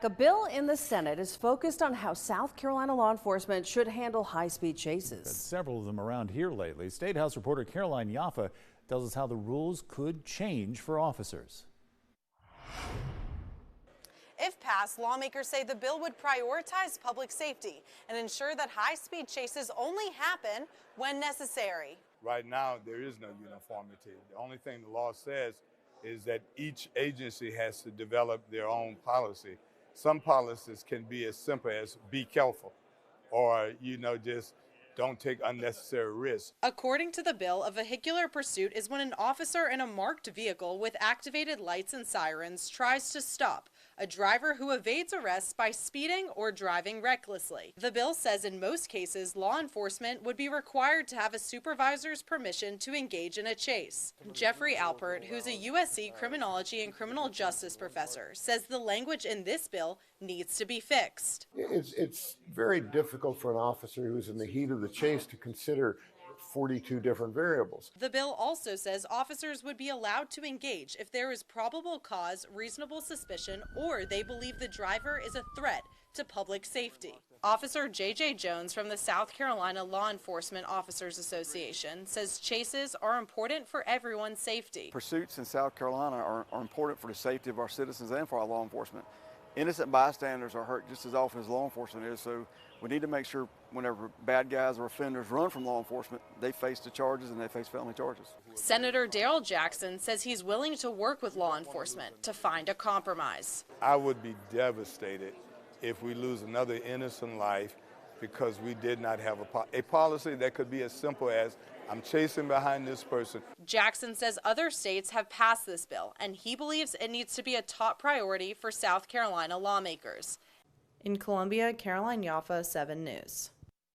A bill in the Senate is focused on how South Carolina law enforcement should handle high-speed chases. Had several of them around here lately. State House reporter Caroline Yaffa tells us how the rules could change for officers. If passed, lawmakers say the bill would prioritize public safety and ensure that high-speed chases only happen when necessary. Right now, there is no uniformity. The only thing the law says is that each agency has to develop their own policy. Some policies can be as simple as be careful or, just don't take unnecessary risks. According to the bill, a vehicular pursuit is when an officer in a marked vehicle with activated lights and sirens tries to stop a driver who evades arrest by speeding or driving recklessly. The bill says in most cases, law enforcement would be required to have a supervisor's permission to engage in a chase. Jeffrey Alpert, who's a USC criminology and criminal justice professor, says the language in this bill needs to be fixed. It's very difficult for an officer who's in the heat of the chase to consider 42 different variables. The bill also says officers would be allowed to engage if there is probable cause, reasonable suspicion, or they believe the driver is a threat to public safety. Officer J.J. Jones from the South Carolina Law Enforcement Officers Association says chases are important for everyone's safety. Pursuits in South Carolina are important for the safety of our citizens and for our law enforcement. Innocent bystanders are hurt just as often as law enforcement is, so we need to make sure whenever bad guys or offenders run from law enforcement, they face the charges and they face felony charges. Senator Darrell Jackson says he's willing to work with law enforcement to find a compromise. I would be devastated if we lose another innocent life because we did not have a policy that could be as simple as I'm chasing behind this person. Jackson says other states have passed this bill, and he believes it needs to be a top priority for South Carolina lawmakers. In Columbia, Caroline Yaffa, 7 News.